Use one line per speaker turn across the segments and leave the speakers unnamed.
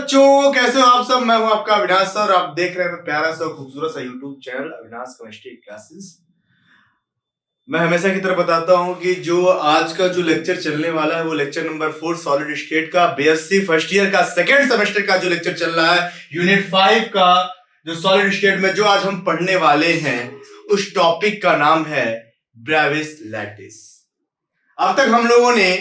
बच्चों, कैसे हो आप सब। मैं हूं आपका अविनाश सर और आप देख रहे हैं प्यारा सा खूबसूरत सा YouTube channel Avinash chemistry classes. मैं हमेशा की तरह बताता हूं कि जो आज का जो लेक्चर चलने वाला है वो लेक्चर नंबर 4 सॉलिड स्टेट का बीएससी फर्स्ट ईयर का सेकेंड सेमेस्टर का जो लेक्चर चल रहा है यूनिट 5 का जो सॉलिड स्टेट में जो आज हम पढ़ने वाले हैं उस टॉपिक का नाम है ब्रेविस लैटिस। अब तक हम लोगों ने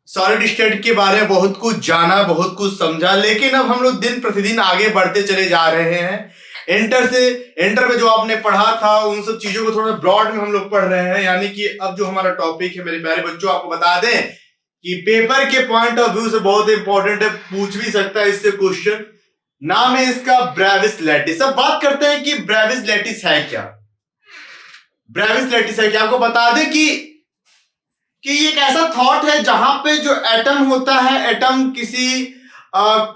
सॉलिड स्टेट के बारे में बहुत कुछ जाना, बहुत कुछ समझा, लेकिन अब हम लोग दिन प्रतिदिन आगे बढ़ते चले जा रहे हैं। इंटर में जो आपने पढ़ा था उन सब चीजों को थोड़ा ब्रॉड में हम लोग पढ़ रहे हैं। यानी कि अब जो हमारा टॉपिक है मेरे प्यारे बच्चों, आपको बता दें कि पेपर के पॉइंट ऑफ व्यू से बहुत इंपॉर्टेंट है, पूछ भी सकता है इससे क्वेश्चन। नाम है इसका ब्रेविस लैटिस। अब बात करते हैं कि ब्रेविस लैटिस है क्या। ब्रेविस लैटिस है क्या, आपको बता दें कि ये एक ऐसा थॉट है जहां पे जो एटम होता है, एटम किसी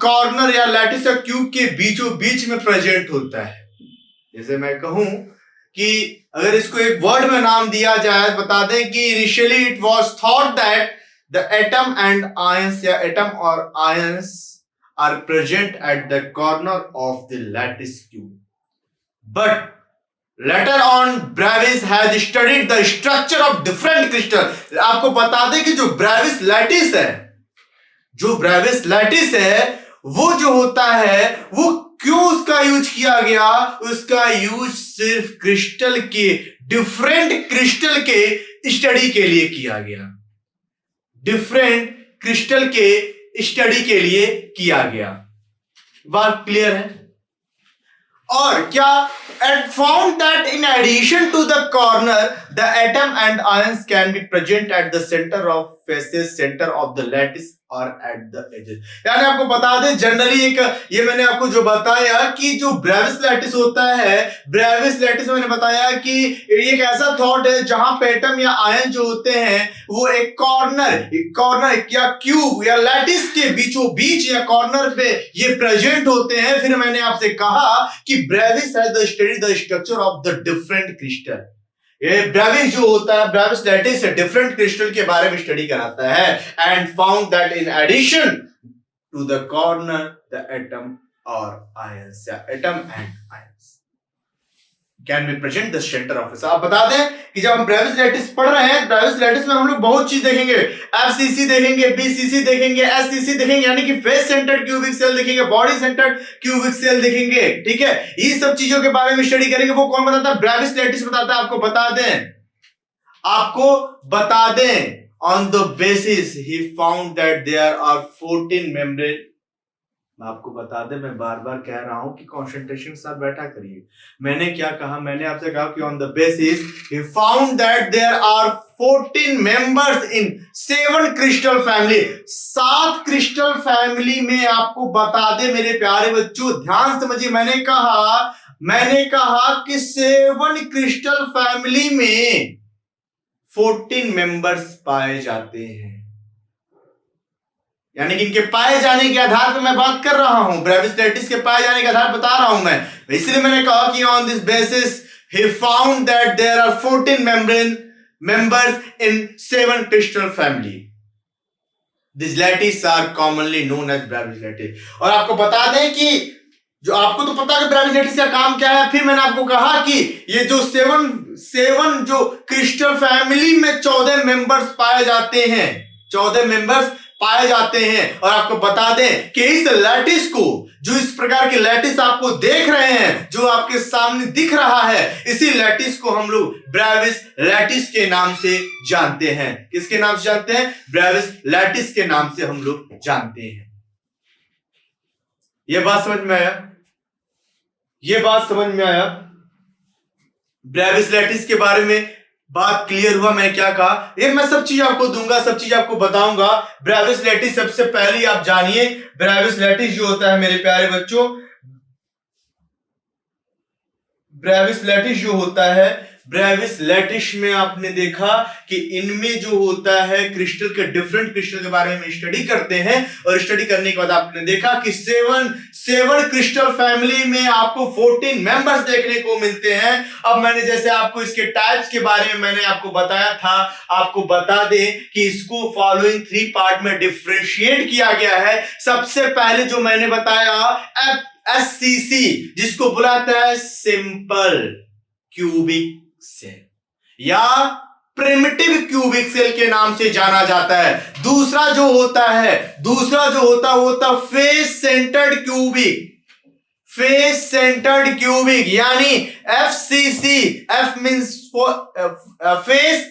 कॉर्नर या लैटिस या क्यूब के बीचों बीच में प्रेजेंट होता है। जैसे मैं कहूं कि अगर इसको एक वर्ड में नाम दिया जाए, बता दें कि initially it was thought that the atom and ions या एटम और ions are present at the corner of the lattice cube, but Later on, Brevis has studied the structure of different crystal. आपको बता दें कि जो Brevis lattice है, वो जो होता है वो क्यों उसका यूज किया गया, उसका यूज सिर्फ क्रिस्टल के डिफरेंट क्रिस्टल के स्टडी के लिए किया गया। डिफरेंट क्रिस्टल के स्टडी के लिए किया गया। बात क्लियर है। और क्या and found that in addition to the corner the atom and ions can be present at the center of faces, center of the lattice or at the edges। यानी आपको बता दें जनरली एक ये मैंने आपको जो बताया कि जो ब्रेविस लैटिस होता है, ब्रेविस लैटिस मैंने बताया कि ये एक ऐसा थॉट है जहां पे एटम या आयन जो होते हैं वो एक कॉर्नर या क्यूब या लैटिस के बीचों बीच या कॉर्नर पे ये प्रेजेंट होते हैं। फिर मैंने आपसे कहा कि Bravais has the study the structure of the different crystal. ये ब्रेविस जो होता है, ब्रेविस लैटिस से डिफरेंट क्रिस्टल के बारे में स्टडी कराता है and found that in addition to the corner the atom और आयंस या atom and ions can be present the centre of. आप बता दें कि जब हम ब्रेविस लैटिस पढ़ रहे हैं, ब्रेविस लैटिस में हम लोग बहुत चीज देखेंगे। एफसीसी देखेंगे, बीसीसी देखेंगे, एससीसी देखेंगे, यानी कि फेस सेंटर्ड क्यूबिक सेल देखेंगे, बॉडी सेंटर्ड क्यूबिक सेल देखेंगे। ठीक है, ये सब चीजों के बारे में स्टडी करेंगे। वो कौन बताता है? ब्रेविस लैटिस बताता है। आपको बता दें ऑन द बेसिस ही found that there are 14 membrane. मैं आपको बता दें, मैं बार बार कह रहा हूं कि कंसंट्रेशन के साथ बैठा करिए। मैंने क्या कहा? मैंने आपसे कहा कि ऑन द बेसिस ही found that there are 14 members in 7 crystal family. 7 crystal family में आपको बता दे मेरे प्यारे बच्चों, ध्यान समझिए। मैंने कहा कि 7 क्रिस्टल फैमिली में 14 मेंबर्स पाए जाते हैं। यानी कि इनके पाए जाने के आधार पर मैं बात कर रहा हूं, ब्रेविस लैटिस के पाए जाने के आधार बता रहा हूं मैं। इसलिए मैंने कहा कि ऑन दिस बेसिस ही found that there are 14 members in 7 crystal family. This lattice are commonly known as Bravais lattice. और आपको बता दें कि जो आपको तो पता है कि ब्रेविस लैटिस का काम क्या है। फिर मैंने आपको कहा कि ये जो 7 जो क्रिस्टल फैमिली में 14 मेंबर्स पाए जाते हैं, 14 मेंबर्स पाए जाते हैं। और आपको बता दें कि इस लैटिस को, जो इस प्रकार के लैटिस आपको देख रहे हैं, जो आपके सामने दिख रहा है, इसी लैटिस को हम लोग ब्रेविस लैटिस के नाम से जानते हैं। किसके नाम से जानते हैं? ब्रेविस लैटिस के नाम से हम लोग जानते हैं। यह बात समझ में आया? ब्रेविस लैटिस के बारे में बात क्लियर हुआ? मैं क्या कहा? ये मैं सब चीज आपको दूंगा, सब चीज आपको बताऊंगा। ब्रेविस लैटिस सबसे पहले आप जानिए, ब्रेविस लैटिस जो होता है मेरे प्यारे बच्चों, ब्रेविस लैटिस जो होता है ब्रेविस लैटिस में आपने देखा कि इनमें जो होता है क्रिस्टल के डिफरेंट क्रिस्टल के बारे में स्टडी करते हैं, और स्टडी करने के बाद आपने देखा कि सेवन क्रिस्टल फैमिली में आपको 14 मेंबर्स देखने को मिलते हैं। अब मैंने जैसे आपको इसके टाइप्स के बारे में मैंने आपको बताया था, आपको बता दें कि इसको फॉलोइंग 3 पार्ट में डिफरेंशिएट किया गया है। सबसे पहले जो मैंने बताया SCC, जिसको बुलाता है सिंपल क्यूबिक सेल या प्रिमिटिव क्यूबिक सेल के नाम से जाना जाता है। दूसरा जो होता फेस सेंटर्ड क्यूबिक यानी FCC। F means face,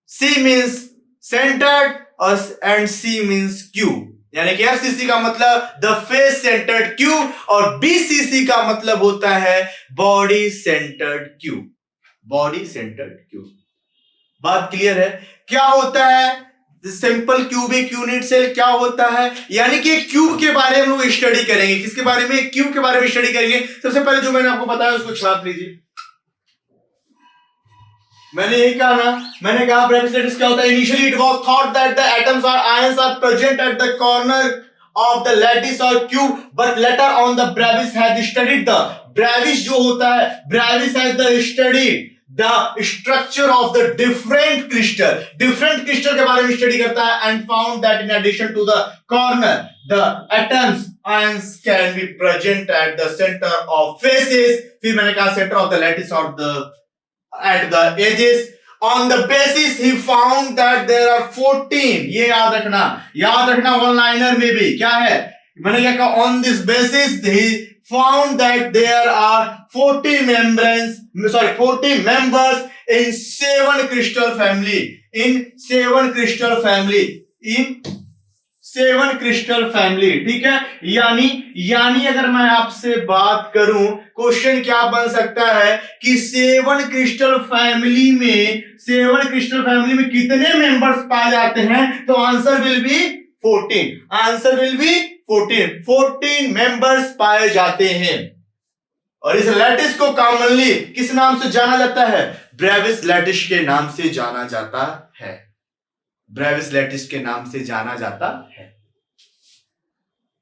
C means centred और एंड C मींस क्यूब, यानी कि FCC का मतलब द फेस सेंटर्ड क्यूब और BCC का मतलब होता है बॉडी सेंटर्ड क्यूब। बात क्लियर है? क्या होता है सिंपल क्यूबिक यूनिट सेल, क्या होता है? यानी कि क्यूब के बारे में हम लोग स्टडी करेंगे। किसके बारे में? क्यूब के बारे में स्टडी करेंगे। सबसे पहले जो मैंने आपको बताया उसको छाप लीजिए। मैंने यही कहा ना, मैंने कहा ब्रेविस लैटिस क्या होता है? Initially it was thought that the atoms और ions are present at the corner of the lattice or cube, but later on the Brevis has studied the Brevis जो होता है, Brevis has studied the structure of the different crystal के बारे में study करता है and found that in addition to the corner the atoms ions can be present at the center of faces। फिर मैंने कहा center of the lattice or the at the edges। On the basis he found that there are 14, ये याद रखना one liner में भी क्या है, मैंने क्या कहा? On this basis he found that there are 14 members in 7 crystal family, ठीक है। यानी अगर मैं आपसे बात करूं, क्वेश्चन क्या बन सकता है कि 7 क्रिस्टल फैमिली में कितने मेंबर्स पाए जाते हैं? तो आंसर विल बी 14 मेंबर्स पाए जाते हैं। और इस लैटिस को कॉमनली किस नाम से जाना जाता है? ब्रेविस लैटिस के नाम से जाना जाता है।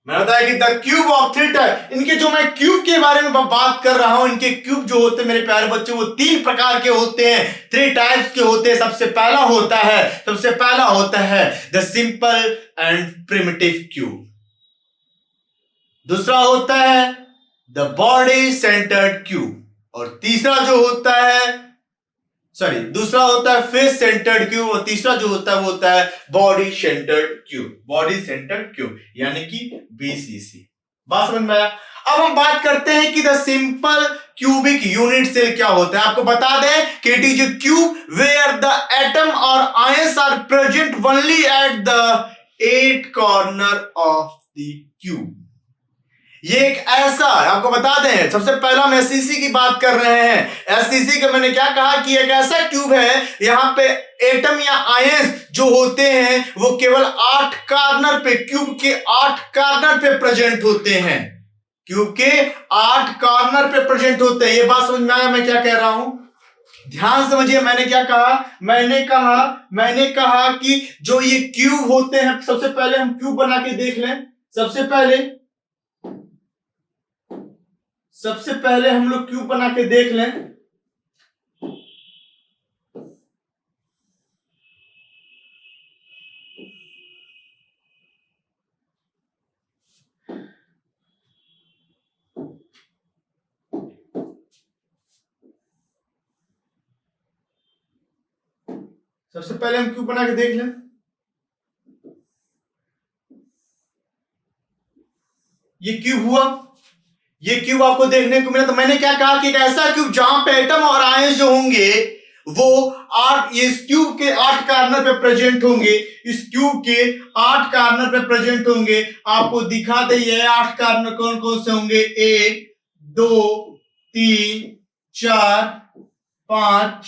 मैंने बताया कि द क्यूब ऑफ थीटा, इनके जो मैं क्यूब के बारे में बात कर रहा हूं, इनके क्यूब जो होते हैं मेरे प्यारे बच्चे, वो 3 प्रकार के होते हैं, 3 टाइप्स के होते हैं। सबसे पहला होता है the simple and primitive cube. दूसरा होता है द बॉडी सेंटर्ड क्यूब, और तीसरा होता है फेस सेंटर्ड क्यूब, और तीसरा जो होता है बॉडी सेंटर्ड क्यूब यानी कि BCC। बात समझ में आया? अब हम बात करते हैं कि the simple cubic unit cell क्या होता है। आपको बता दें कि it is a cube where the atom और ions are present only at the 8 corner of the cube. ये एक ऐसा, आपको बता दें, सबसे पहला हम SCC की बात कर रहे हैं। SCC का मैंने क्या कहा कि एक ऐसा क्यूब है, यहां पे एटम या आयंस जो होते हैं वो केवल 8 कॉर्नर पे, क्यूब के 8 कॉर्नर पे प्रेजेंट होते हैं। क्यूब के 8 कॉर्नर पे प्रेजेंट होते हैं। ये बात समझ में आया मैं क्या कह रहा हूं? ध्यान समझिए, मैंने क्या कहा? मैंने कहा कि जो ये क्यूब होते हैं, सबसे पहले हम क्यूब बना के देख लें। सबसे पहले हम लोग क्यूब बना के देख लें। सबसे पहले हम क्यूब बना के देख लें। ये क्यूब हुआ, ये क्यूब आपको देखने को मिला। तो मैंने क्या कहा कि एक ऐसा क्यूब जहां पे एटम और आयंस जो होंगे वो 8, इस क्यूब के 8 कॉर्नर पे प्रेजेंट होंगे। इस क्यूब के 8 कॉर्नर पे प्रेजेंट होंगे। आपको दिखा दे ये 8 कॉर्नर कौन कौन से होंगे? 1 2 3 4 5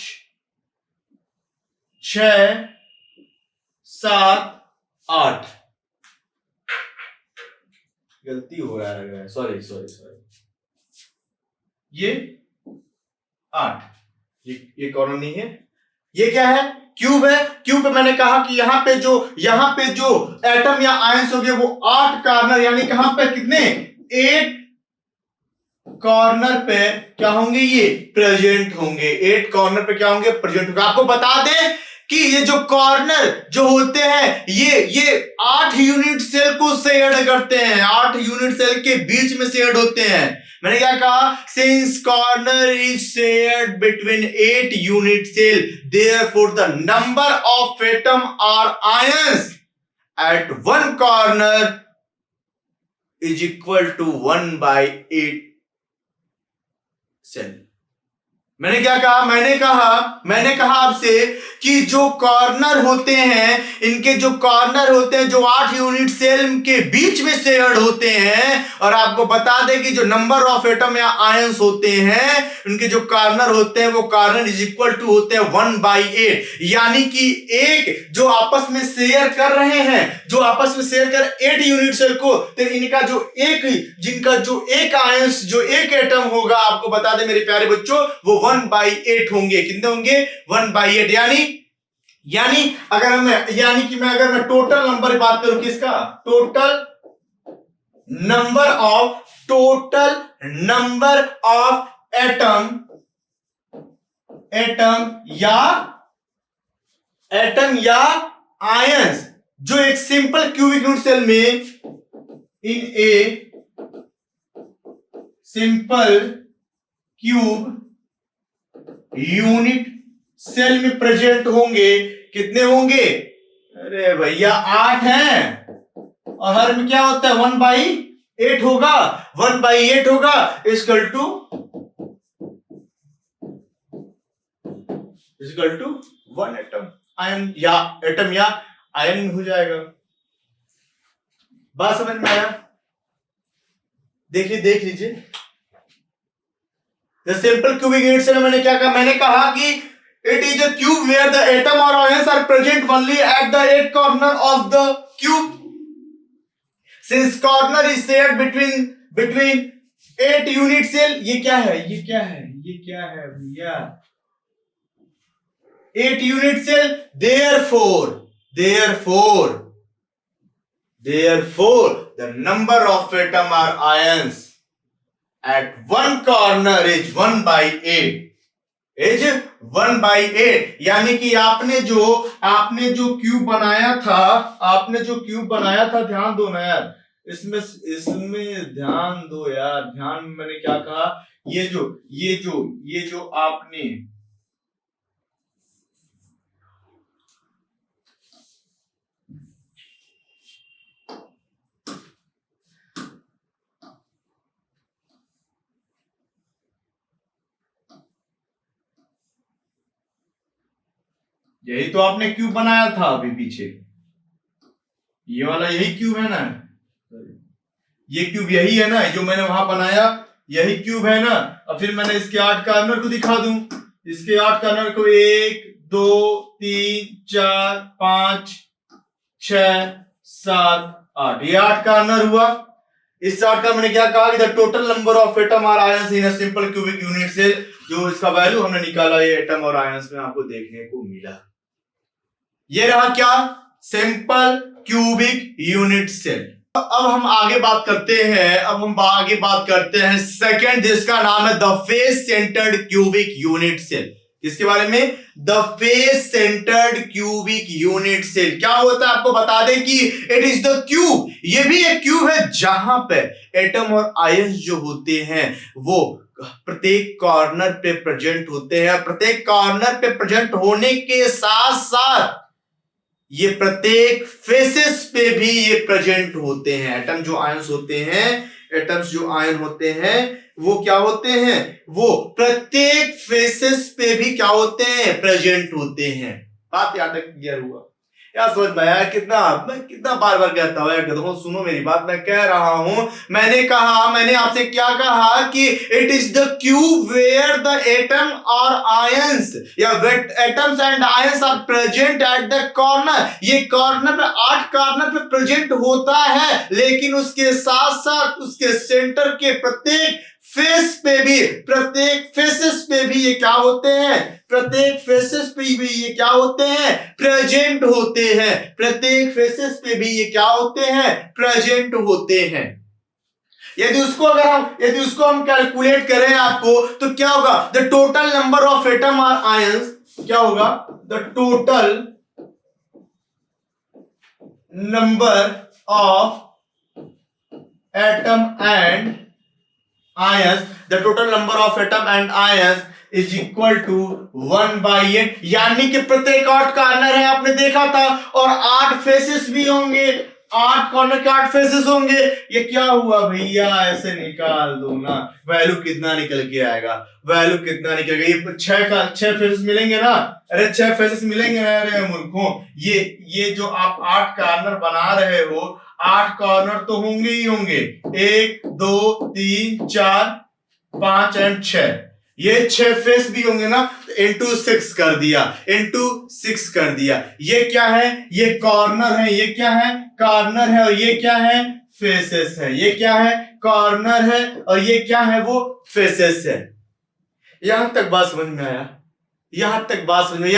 6 7 8। गलती हो रहा है, सॉरी। ये 8, ये कॉर्नर नहीं है, ये क्या है, क्यूब है। क्यूब पे मैंने कहा कि यहाँ पे जो एटम या आयंस हो गए वो 8 कॉर्नर, यानी कहां पे कितने, 8 कॉर्नर पे क्या होंगे, ये प्रेजेंट होंगे। 8 कॉर्नर पे क्या होंगे, प्रेजेंट होंगे। आपको बता दें कि ये जो कॉर्नर जो होते हैं ये 8 यूनिट सेल को शेयर करते हैं, 8 यूनिट सेल के बीच में शेयर होते हैं। मैंने क्या कहा, since corner is shared between 8 unit cell, therefore the number of atom और ions at one corner is equal to 1/8 cell. मैंने क्या कहा, मैंने कहा आपसे कि जो कॉर्नर होते हैं, इनके जो कॉर्नर होते हैं जो 8 यूनिट सेल के बीच में शेयर्ड होते हैं, और आपको बता दें कि जो नंबर ऑफ एटम या आयंस होते हैं उनके जो कॉर्नर होते हैं वो कॉर्नर इज इक्वल टू होते हैं 1/8, यानी कि एक जो आपस में शेयर कर रहे हैं, जो आपस में शेयर कर 8 यूनिट सेल को, तो इनका जो जिनका जो एक आयंस, जो एक एटम होगा, आपको बता दें मेरे प्यारे बच्चों, वो 1/8 होंगे। कितने होंगे, 1/8। यानी अगर मैं टोटल नंबर की बात करूं, किसका, टोटल नंबर ऑफ एटम या आयंस जो एक सिंपल क्यूबिक यूनिट सेल में, in a simple cube unit cell में प्रेजेंट होंगे, कितने होंगे, अरे भैया 8 हैं, और हर में क्या होता है, 1/8 होगा, 1/8 होगा इक्वल टू 1 एटम, आयन या आयन हो जाएगा। बात समझ में आया, देख लीजिए the simple cubic unit cell. मैंने क्या कहा, मैंने कहा कि it is a cube where the atom और ions are present only at the 8 corner of the cube, since corner is shared between 8 unit cell. ये क्या है भैया, 8 unit cell, therefore the number of atom or ions at one corner is 1/8, यानी कि आपने जो cube बनाया था, ध्यान दो ना यार, इसमें ध्यान दो यार, ध्यान में मैंने क्या कहा, ये जो आपने यही तो आपने क्यूब बनाया था अभी पीछे, ये वाला यही क्यूब है ना, ये क्यूब यही है ना जो मैंने वहां बनाया, यही क्यूब है ना। और फिर मैंने इसके 8 कॉर्नर को दिखा दूं, इसके 8 कॉर्नर को 1 2 3 4 5 6 7 8, ये 8 कॉर्नर हुआ। इस 8 का मैंने क्या कहा कि the total number of atom और ions in a simple cubic unit cell, जो इसका वैल्यू हमने निकाला, ये एटम और आयंस में आपको देखने को मिला। ये रहा क्या, सिंपल क्यूबिक यूनिट सेल। अब हम आगे बात करते हैं सेकंड, जिसका नाम है the face centred cubic unit cell. किसके बारे में, the face centred cubic unit cell. क्या होता है आपको बता दें कि इट इज द क्यूब, ये भी एक क्यूब है जहां पे एटम और आयंस जो होते हैं वो प्रत्येक कॉर्नर पे प्रेजेंट होते हैं। प्रत्येक कॉर्नर पे प्रेजेंट होने के साथ साथ ये प्रत्येक फेसेस पे भी ये प्रेजेंट होते हैं। एटम्स जो आयन होते हैं वो क्या होते हैं, वो प्रत्येक फेसेस पे भी क्या होते हैं, प्रेजेंट होते हैं। बात यहां तक क्लियर हुआ यार, समझ में आया। कितना बार बार कहता हूं यार, देखो सुनो मेरी बात, मैं कह रहा हूं, मैंने आपसे क्या कहा कि it is the cube where the atom और आयंस या atoms and ions are present at the corner. ये कॉर्नर पे 8 कॉर्नर पे प्रेजेंट होता है, लेकिन उसके साथ साथ उसके सेंटर के प्रत्येक फेस पे भी, प्रत्येक फेसेस पे भी ये क्या होते हैं, प्रत्येक फेसेस पे भी ये क्या होते हैं, प्रेजेंट होते हैं, प्रत्येक फेसेस पे भी ये क्या होते हैं, प्रेजेंट होते हैं। यदि उसको हम कैलकुलेट करें आपको, तो क्या होगा, the total number of atom और आयंस, क्या होगा, the total number of atom and ions, the total number of atom and ions is equal to 1/8, यानी कि प्रत्येक 8 कॉर्नर है, आपने देखा था, और 8 फेसेस भी होंगे, 8 कॉर्नर के 8 फेसेस होंगे। ये क्या हुआ भैया, ऐसे निकाल दो ना, वैल्यू कितना निकल के आएगा, वैल्यू कितना निकलेगा, ये 6 फेसेस मिलेंगे ना, अरे 6 फेसेस मिलेंगे ना, अरे मूर्खों, ये जो आप 8 कॉर्नर बना रहे हो, 8 कॉर्नर तो होंगे ही होंगे, 1 2 3 4 5 एंड 6, ये 6 फेस भी होंगे ना, इंटू 6 कर दिया, इंटू 6 कर दिया। ये क्या है, ये कॉर्नर है, ये क्या है, कॉर्नर है, और ये क्या है, फेसेस है, ये क्या है, कॉर्नर है, और ये क्या है, वो फेसेस है। यहां तक बात समझ में आया, यहां तक बात समझ में,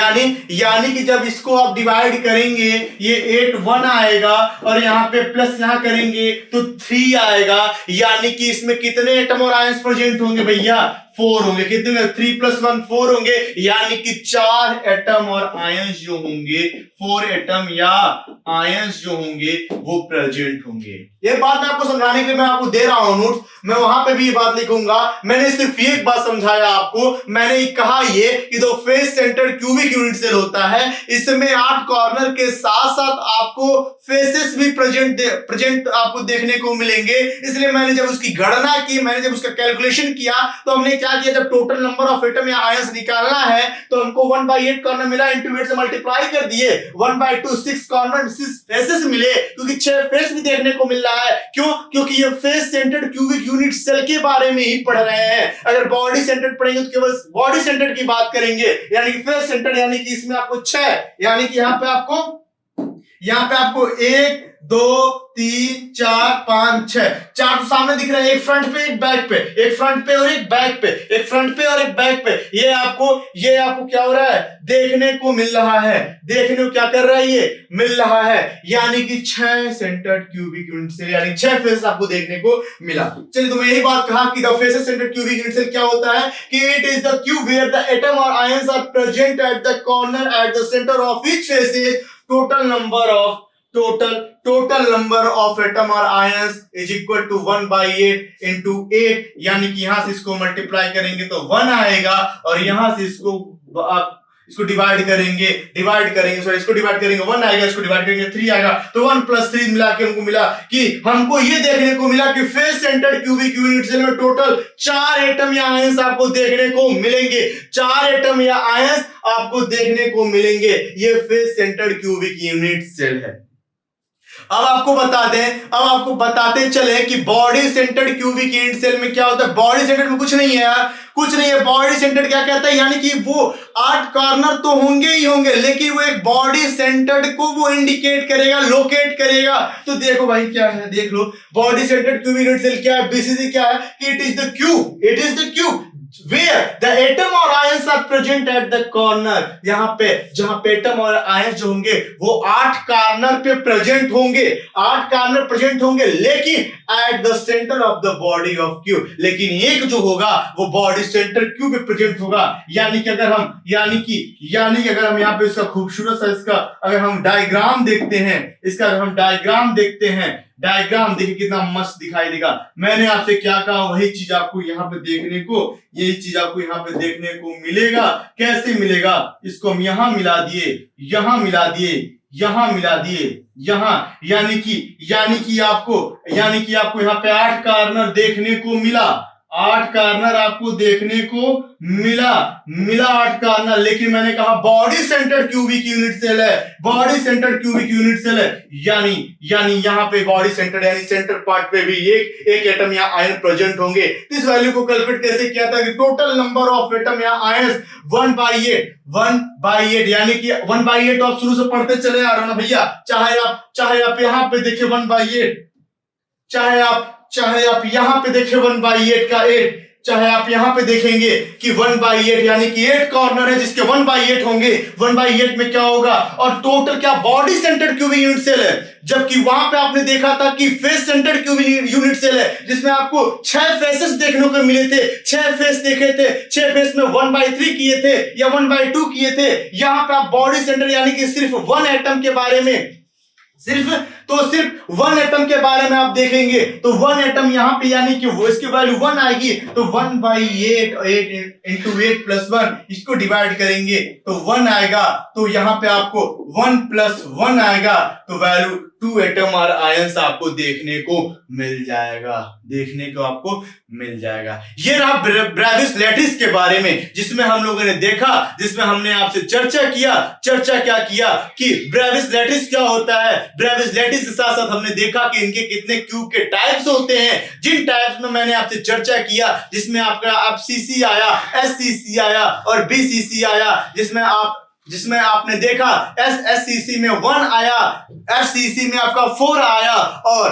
यानी कि जब इसको आप डिवाइड करेंगे, ये 8 1 आएगा, और यहां पे प्लस यहां करेंगे तो 3 आएगा, यानी कि इसमें कितने एटम और आयंस प्रेजेंट होंगे भैया, 4 होंगे। कितने, 3 + 1 4 होंगे, यानी कि 4 एटम और आयंस जो होंगे, 4 एटम या आयंस जो होंगे वो प्रेजेंट होंगे। ये बात मैं आपको समझाने के लिए मैं आपको दे रहा हूं नोट्स, मैं वहां पे भी ये बात लिखूंगा। मैंने सिर्फ एक बात समझाया आपको, मैंने कहा ये कि जो face centred cubic unit cell होता है, इसमें 8 कॉर्नर के साथ साथ आपको फेसेस भी प्रेजेंट आपको देखने को मिलेंगे। इसलिए मैंने जब उसकी गणना की, मैंने जब उसका कैलकुलेशन किया, तो हमने क्या किया, जब टोटल नंबर ऑफ एटम या आयंस निकालना है तो हमको 1/8 कॉर्नर मिला, इंटू 8 से मल्टीप्लाई कर दिए, 1/2 6 कॉर्नर 6 फेसेस मिले, क्योंकि 6 फेस भी देखने को मिल रहा है। क्यों, क्योंकि ये face centred cubic unit cell के बारे में ही पढ़ रहे हैं। अगर बॉडी सेंटर्ड पढ़ेंगे तो केवल बॉडी सेंटर्ड की बात करेंगे, यानी कि फेस सेंटर्ड, यानी कि इसमें आपको 6, यानी कि यहां पे आपको 1 2 3 4 5 6, 4 तो सामने दिख रहे हैं, एक फ्रंट पे एक बैक पे, एक फ्रंट पे और एक बैक पे, एक फ्रंट पे और एक बैक पे, ये आपको क्या हो रहा है, देखने को मिल रहा है, देखने को क्या कर रहा है, ये मिल रहा है, यानी कि 6 सेंटर्ड क्यूबिक यूनिट सेल, यानी 6 फेस आपको देखने को मिला। चलिए, तो मैं यही बात कहा कि the faces centered cubic unit cell क्या होता है, कि it is the cube where the atom और ions are present at the corner at the centre of each faces, total number of atom और ions is equal to 1/8 into 8, यानी कि यहां से इसको मल्टीप्लाई करेंगे तो 1 आएगा, और यहां से इसको डिवाइड करेंगे इसको डिवाइड करेंगे 1 आएगा, इसको डिवाइड करेंगे 3 आएगा, तो 1 + 3 मिला के हमको मिला कि हमको ये देखने को मिला कि face centred cubic unit cell में टोटल 4 एटम या आयंस आपको देखने को मिलेंगे, 4 एटम या आयंस आपको देखने को मिलेंगे। ये face centred cubic unit cell है। अब आपको बताते चले कि body centred cubic unit cell में क्या होता है। बॉडी सेंटर्ड में कुछ नहीं है यार, कुछ नहीं है। बॉडी सेंटर्ड क्या कहता है, यानी कि वो 8 कॉर्नर तो होंगे ही होंगे, लेकिन वो एक बॉडी सेंटर्ड को वो इंडिकेट करेगा, लोकेट करेगा। तो देखो भाई क्या है, देख लो body centred cubic unit cell क्या है, बीसीसी क्या है, कि it is the cube where the atom और ions are present at the corner, यहां पे जहां पे एटम और आयंस जो होंगे वो 8 कॉर्नर पे प्रेजेंट होंगे, 8 कॉर्नर प्रेजेंट होंगे, लेकिन eight the centre of the body of cube, लेकिन एक जो होगा वो बॉडी सेंटर क्यूब पे प्रेजेंट होगा। यानी कि अगर हम यहाँ पे इसका खूबसूरत सा इसका अगर हम डायग्राम देखते हैं, डायग्राम देखिए कितना मस्त दिखाई देगा। मैंने आपसे क्या कहा, वही चीज आपको यहाँ पे देखने को मिलेगा। कैसे मिलेगा, इसको हम यहाँ मिला दिए, यानी कि आपको यहाँ पे 8 कॉर्नर देखने को मिला, 8 कॉर्नर आपको देखने को मिला 8 कॉर्नर। लेकिन मैंने कहा body centred cubic unit cell है, यानी यहाँ पे बॉडी सेंटर्ड यानी सेंटर पार्ट पे भी एक एटम या आयन प्रेजेंट होंगे। इस वैल्यू को कैलकुलेट कैसे किया था कि टोटल नंबर ऑफ एटम या आयंस 1/8, यानी कि 1/8 आप शुरू से पढ़ते चले आ रहे हो ना भैया। चाहे आप यहाँ पे देखिए 1/8, चाहे आप यहाँ पे देखिए 1/8 का 8, चाहे आप यहां पे देखेंगे कि 1/8 यानी कि 8 कॉर्नर है जिसके 1/8 होंगे। 1/8 में क्या होगा और टोटल क्या body centred cubic unit cell है, जबकि वहां पे आपने देखा था कि face centred cubic unit cell है जिसमें आपको 6 फेसेस देखने को मिले थे। 6 फेस देखे थे, 6 फेस में 1/3 किए थे या 1/2 किए थे। यहां पे आप बॉडी सेंटर यानी कि सिर्फ 1 एटम के बारे में सिर्फ 1 एटम के बारे में आप देखेंगे तो 1 एटम यहां पे यानी कि वो इसकी वैल्यू 1 आएगी तो 1/8 8 into 8 + 1 इसको डिवाइड करेंगे तो 1 आएगा। तो यहां पे आपको 1 + 1 आएगा तो वैल्यू 2 एटम और आयंस आपको देखने को मिल जाएगा, ये रहा ब्रेविस लैटिस के बारे में जिसमें हम लोगों ने देखा, जिसमें हमने आपसे चर्चा क्या किया कि ब्रेविस लैटिस क्या होता है। ब्रेविस लैटिस के साथ साथ हमने देखा कि इनके कितने क्यूब के टाइप्स होते हैं, जिन टाइप्स में मैंने आपसे चर्चा किया जिसमें आपका FCC आया, SCC आया और BCC आया, जिसमें आपने देखा SCC में 1 आया, FCC में आपका 4 आया और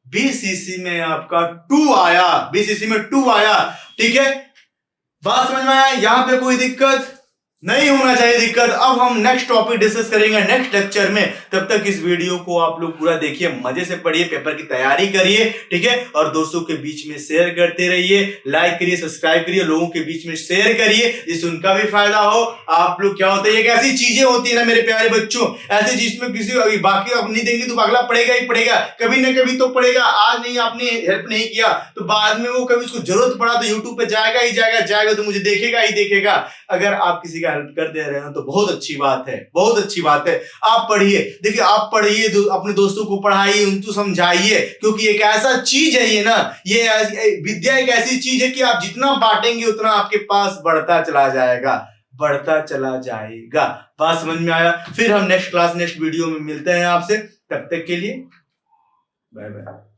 BCC में आपका 2 आया। ठीक है, बात समझ में आया? यहां पे कोई दिक्कत नहीं होना चाहिए दिक्कत। अब हम नेक्स्ट टॉपिक डिस्कस करेंगे नेक्स्ट लेक्चर में। तब तक इस वीडियो को आप लोग पूरा देखिए, मजे से पढ़िए, पेपर की तैयारी करिए, ठीक है। और दोस्तों के बीच में शेयर करते रहिए, लाइक करिए, सब्सक्राइब करिए, लोगों के बीच में शेयर करिए जिससे उनका भी फायदा हो। आप लोग क्या होता है, एक ऐसी चीजें होती है ना मेरे प्यारे बच्चों, ऐसी चीज में किसी बाकी आप नहीं देंगे तो अगला पढ़ेगा ही पढ़ेगा, कभी ना कभी तो पढ़ेगा। आज नहीं आपने हेल्प नहीं किया तो बाद में वो कभी उसको जरूरत पड़ा तो यूट्यूब पे जाएगा तो मुझे देखेगा। अगर आप किसी का हेल्प कर दे रहे हो तो बहुत अच्छी बात है। आप पढ़िए, देखिए आप पढ़िए, अपने दोस्तों को पढ़ाइए, उनको समझाइए, क्योंकि एक ऐसा चीज है ये ना, ये विद्या एक ऐसी चीज है कि आप जितना बांटेंगे उतना आपके पास बढ़ता चला जाएगा। बात समझ में आया? फिर हम नेक्स्ट वीडियो में मिलते हैं आपसे, तब तक के लिए बाय बाय।